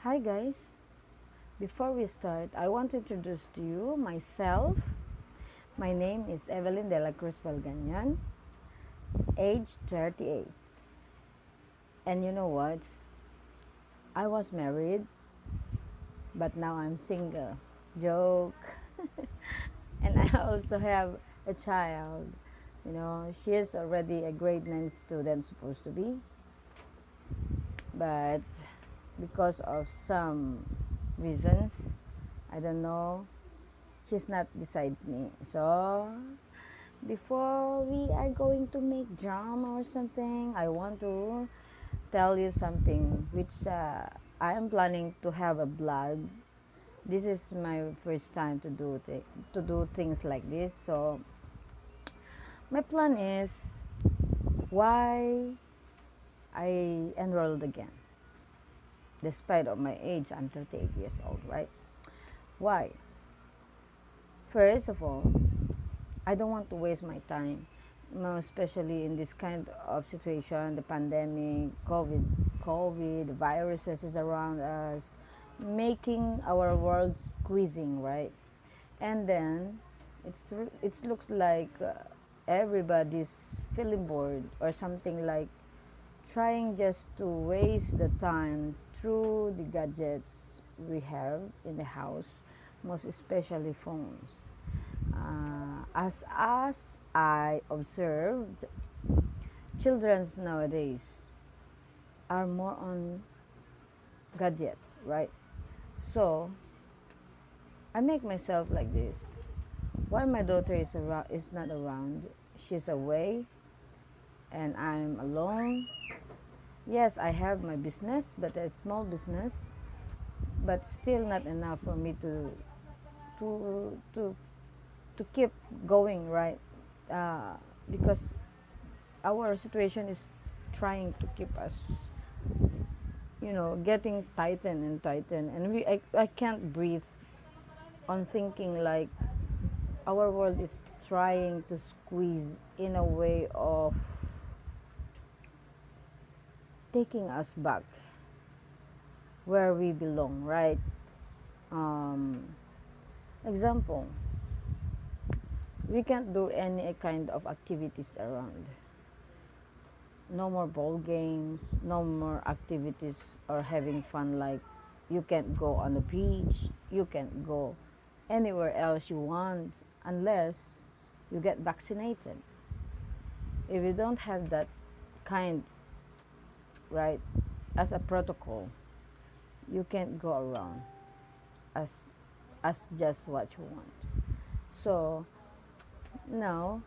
Hi guys, before we start, I want to introduce to you myself. My name is Evelyn de la Cruz Valganyan, age 38. And you know what? I was married, but now I'm single. Joke. And I also have a child. She is already a grade 9 student, supposed to be. But because of some reasons, I don't know, she's not besides me. So before we are going to make drama or something, I want to tell you something which I am planning to have a blog. This is my first time to do things like this. So my plan is why I enrolled again. Despite of my age, I'm 38 years old, right? Why? First of all, I don't want to waste my time, especially in this kind of situation, the pandemic, COVID, viruses is around us, making our world squeezing, right? And then it looks like everybody's feeling bored or something, like trying just to waste the time through the gadgets we have in the house, most especially phones. As I observed, children nowadays are more on gadgets, right? So I make myself like this. While my daughter is not around, she's away, and I'm alone. Yes, I have my business, but a small business, but still not enough for me to to to keep going, right? Because our situation is trying to keep us, getting tighten and tighten, and I can't breathe on thinking like our world is trying to squeeze in a way of taking us back where we belong, right? Example, we can't do any kind of activities around. No more ball games, no more activities or having fun, like you can't go on the beach, you can't go anywhere else you want unless you get vaccinated. If you don't have that kind, right, as a protocol, you can't go around as just what you want. So now,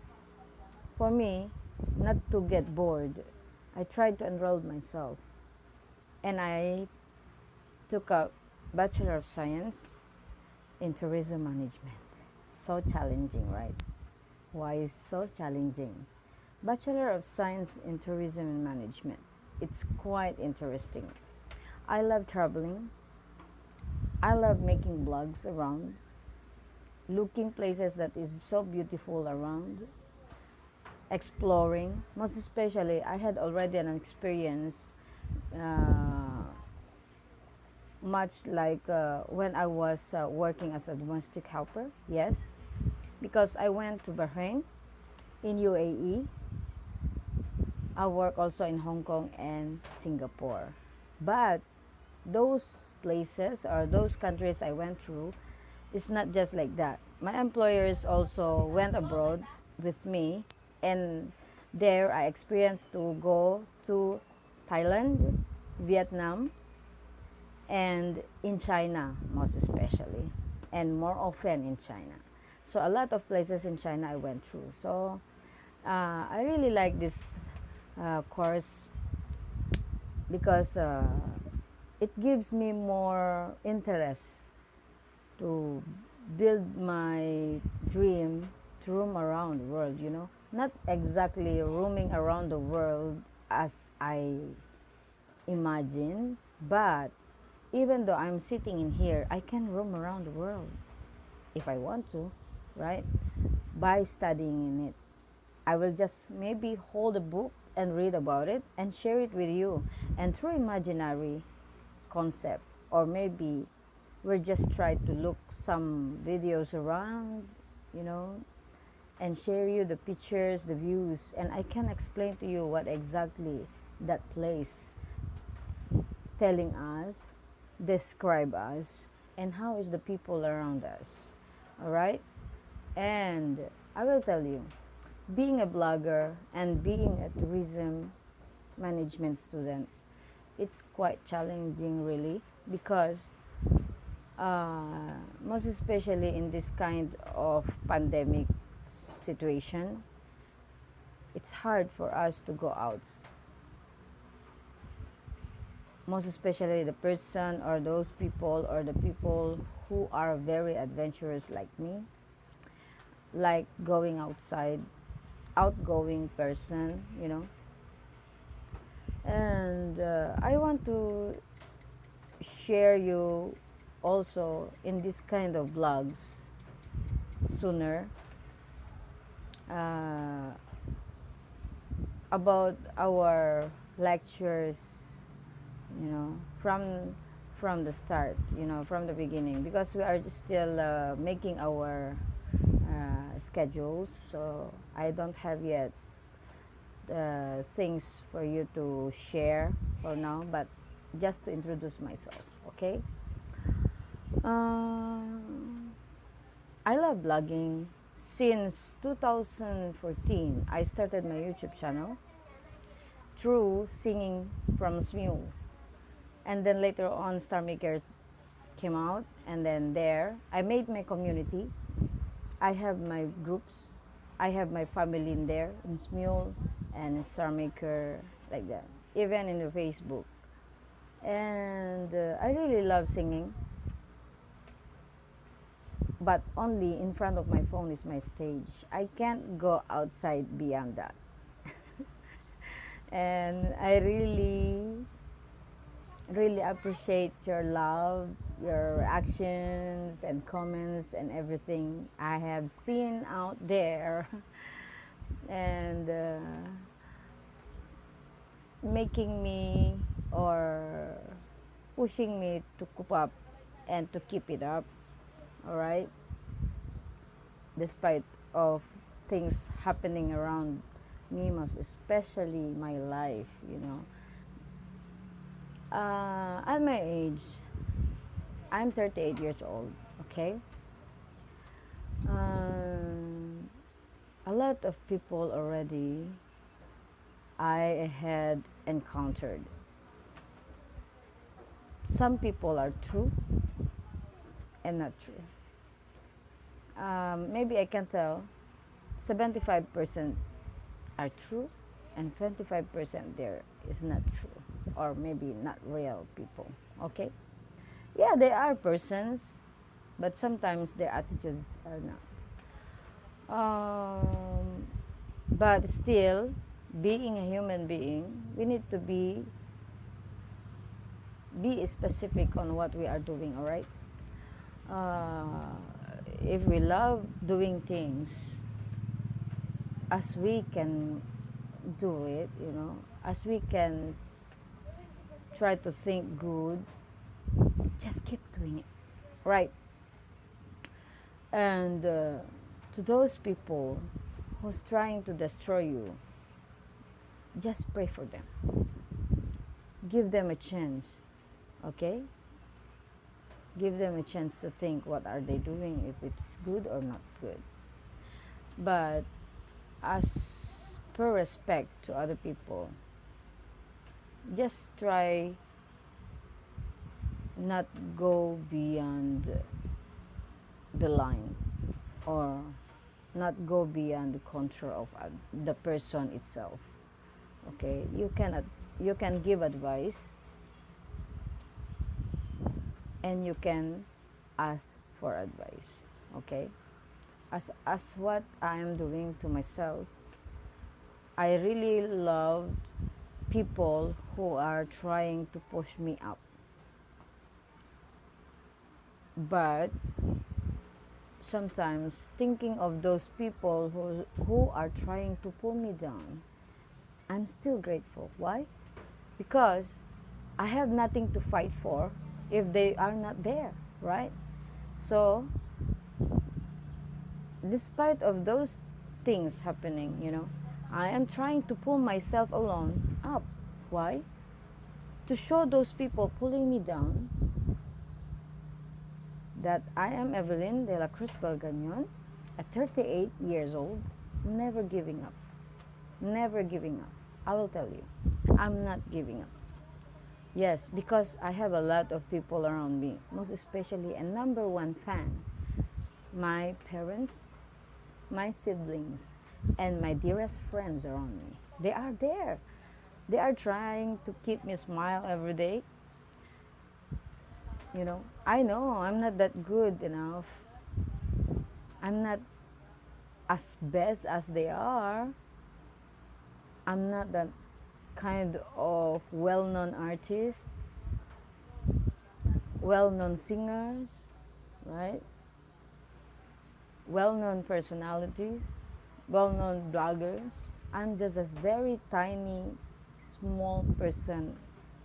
for me, not to get bored, I tried to enroll myself, and I took a Bachelor of Science in Tourism Management. So challenging, right? Why is so challenging? Bachelor of Science in Tourism and Management. It's quite interesting. I love traveling. I love making blogs around, looking places that is so beautiful around, exploring. Most especially, I had already an experience, much like when I was working as a domestic helper. Yes, because I went to Bahrain, in UAE. I work also in Hong Kong and Singapore. But those places or those countries I went through, it's not just like that. My employers also went abroad with me, and there I experienced to go to Thailand, Vietnam, and in China, most especially, and more often in China. So a lot of places in China I went through. So I really like this course because it gives me more interest to build my dream to roam around the world, Not exactly roaming around the world as I imagine, but even though I'm sitting in here, I can roam around the world if I want to, right? By studying in it. I will just maybe hold a book and read about it and share it with you. And through imaginary concept, or maybe we're just trying to look some videos around, you know, and share you the pictures, the views, and I can explain to you what exactly that place telling us, describe us, and how is the people around us. All right? And I will tell you, being a blogger and being a tourism management student, it's quite challenging really because most especially in this kind of pandemic situation, it's hard for us to go out. Most especially the person or those people or the people who are very adventurous like me, like going outside, outgoing person, you know. And I want to share you also in this kind of blogs sooner uh, about our lectures, you know, from the start, you know, from the beginning, because we are still making our schedules, so I don't have yet things for you to share for now, but just to introduce myself, okay? I love blogging. Since 2014, I started my YouTube channel through singing from Smule. And then later on, Star Makers came out. And then there, I made my community. I have my groups. I have my family in there, in Smule and in Star Maker, like that. Even in the Facebook. And I really love singing. But only in front of my phone is my stage. I can't go outside beyond that. And I really appreciate your love, your actions and comments and everything I have seen out there, and making me or pushing me to coop up and to keep it up, all right, despite of things happening around me, most especially my life, you know. At my age, I'm 38 years old, okay? A lot of people already I had encountered. Some people are true and not true. Maybe I can tell 75% are true and 25% there is not true, or maybe not real people, okay? Yeah, they are persons, but sometimes their attitudes are not. But still, being a human being, we need to be specific on what we are doing, all right? If we love doing things as we can do it, you know, as we can try to think good, just keep doing it, right? And to those people who's trying to destroy you, just pray for them. Give them a chance, okay? Give them a chance to think what are they doing, if it's good or not good. But as per respect to other people, just try not go beyond the line, or not go beyond the control of the person itself, okay? You can give advice, and you can ask for advice, okay? As what I am doing to myself, I really loved people who are trying to push me up, but sometimes thinking of those people who are trying to pull me down, I'm still grateful. Why? Because I have nothing to fight for. if they are not there, right? So despite of those things happening, I am trying to pull myself alone up. Why? To show those people pulling me down that I am Evelyn de la Cruz Balganyon, at 38 years old, never giving up. Never giving up. I will tell you, I'm not giving up. Yes, because I have a lot of people around me, most especially a number one fan, my parents, my siblings, and my dearest friends around me. They are there. They are trying to keep me smile every day. I know I'm not that good enough. I'm not as best as they are. I'm not that kind of well-known artist, well-known singers, right? Well-known personalities, well-known bloggers. I'm just a very tiny, small person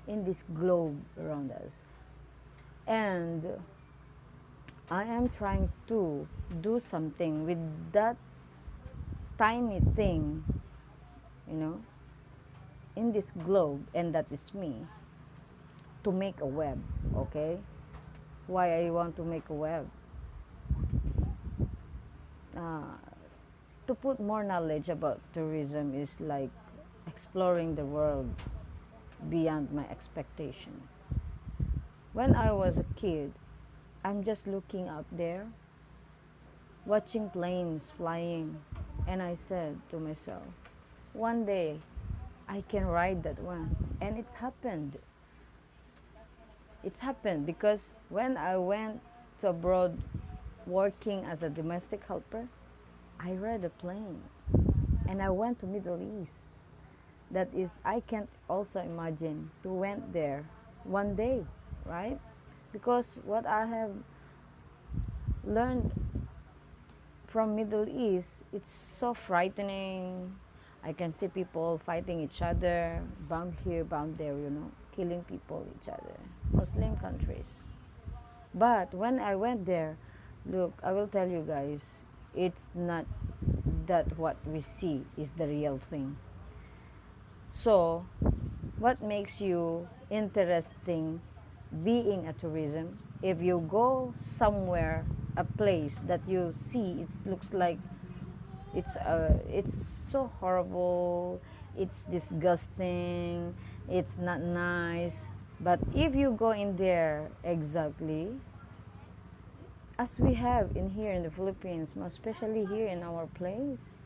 in this globe around us. And I am trying to do something with that tiny thing, you know, in this globe, and that is me, to make a web, okay? Why I want to make a web? Uh, to put more knowledge about tourism is like exploring the world beyond my expectation. When I was a kid, I'm just looking up there, watching planes flying, and I said to myself, one day I can ride that one. And it's happened. It's happened because when I went to abroad working as a domestic helper, I rode a plane. And I went to Middle East. That is, I can't also imagine to went there one day, right? Because what I have learned from Middle East, it's so frightening. I can see people fighting each other, bomb here, bomb there, killing people each other. Muslim countries. But when I went there, look, I will tell you guys, it's not that what we see is the real thing. So, what makes you interesting being a tourism? If you go somewhere, a place that you see, it looks like it's so horrible, it's disgusting, it's not nice. But if you go in there exactly as we have in here in the Philippines, especially here in our place,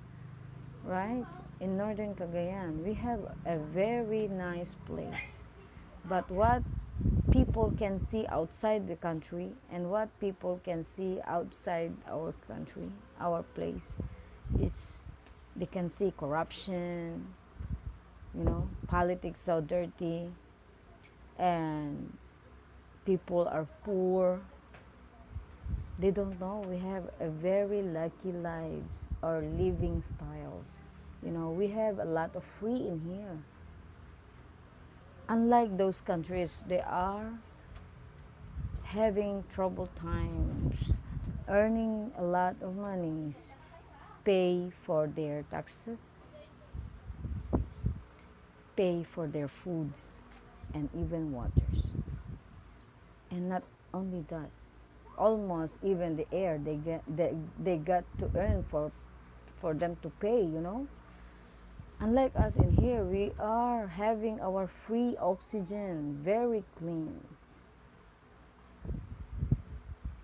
right? In northern Cagayan, we have a very nice place. But what people can see outside the country and what people can see outside our country, our place, it's they can see corruption, politics so dirty, and people are poor. They don't know we have a very lucky lives or living styles. We have a lot of free in here. Unlike those countries, they are having troubled times, earning a lot of monies, pay for their taxes, pay for their foods, and even waters. And not only that, almost even the air they got to earn for them to pay. Unlike us in here, we are having our free oxygen, very clean.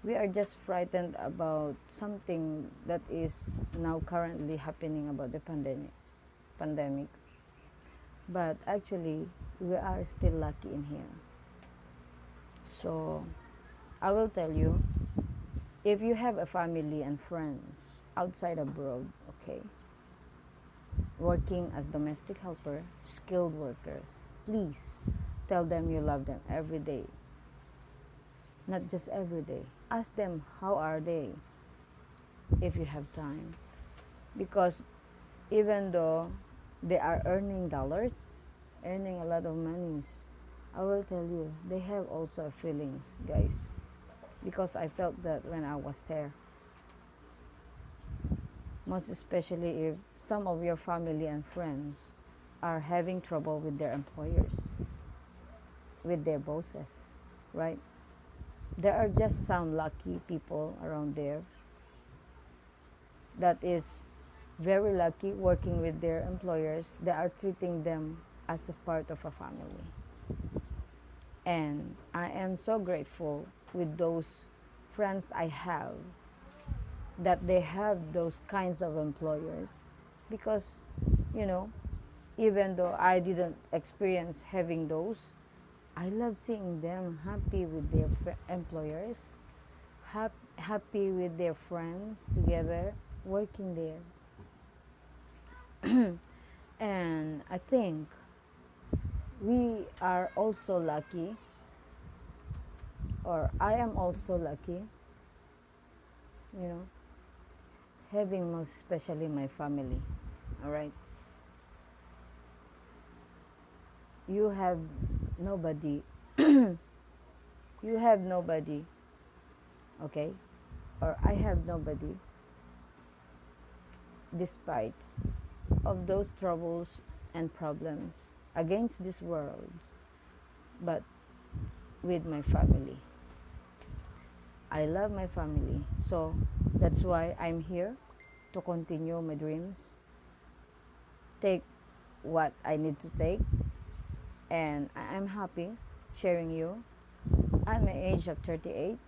We are just frightened about something that is now currently happening about the pandemic. But actually, we are still lucky in here. So, I will tell you, if you have a family and friends outside abroad, okay, working as domestic helper, skilled workers, please tell them you love them every day. Not just every day. Ask them how are they if you have time. Because even though they are earning dollars, earning a lot of monies, I will tell you, they have also feelings, guys, because I felt that when I was there. Most especially if some of your family and friends are having trouble with their employers, with their bosses, right? There are just some lucky people around there that is very lucky working with their employers. They are treating them as a part of a family. And I am so grateful with those friends I have that they have those kinds of employers because, you know, even though I didn't experience having those, I love seeing them happy with their employers, happy with their friends together, working there. And I think we are also lucky, or I am also lucky, you know, having most especially my family. All right. You have nobody. You have nobody, okay? Or I have nobody despite of those troubles and problems against this world, but with my family. I love my family, so that's why I'm here to continue my dreams, take what I need to take, and I'm happy sharing you at my age of 38,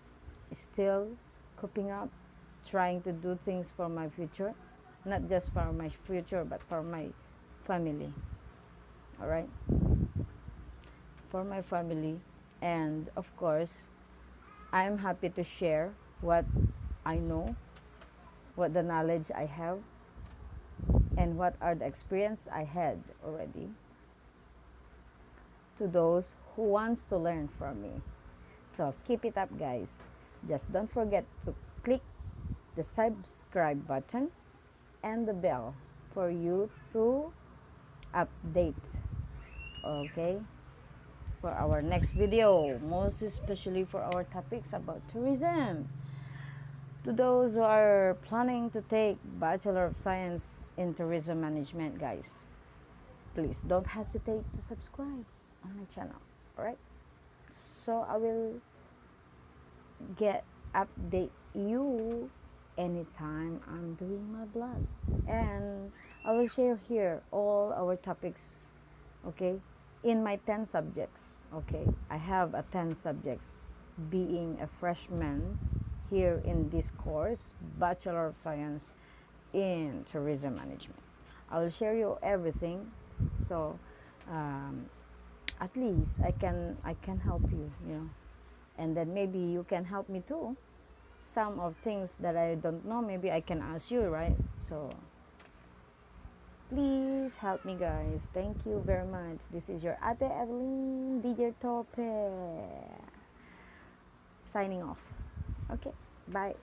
still coping up, trying to do things for my future, not just for my future, but for my family. All right? For my family. And of course, I'm happy to share what I know, what the knowledge I have, and what are the experience I had already to those who wants to learn from me. So keep it up, guys. Just don't forget to click the subscribe button and the bell for you to update, okay, for our next video, most especially for our topics about tourism. To those who are planning to take Bachelor of Science in Tourism Management, guys, please don't hesitate to subscribe on my channel. All right, so I will get update you anytime I'm doing my blog, and I will share here all our topics, okay, in my 10 subjects. Okay, I have a 10 subjects being a freshman here in this course, Bachelor of Science in Tourism Management. I will share you everything, so at least I can help you, you know, and then maybe you can help me too. Some of things that I don't know, maybe I can ask you, right? So please help me, guys. Thank you very much. This is your Ate Evelyn DJ Torpe signing off. Okay, bye.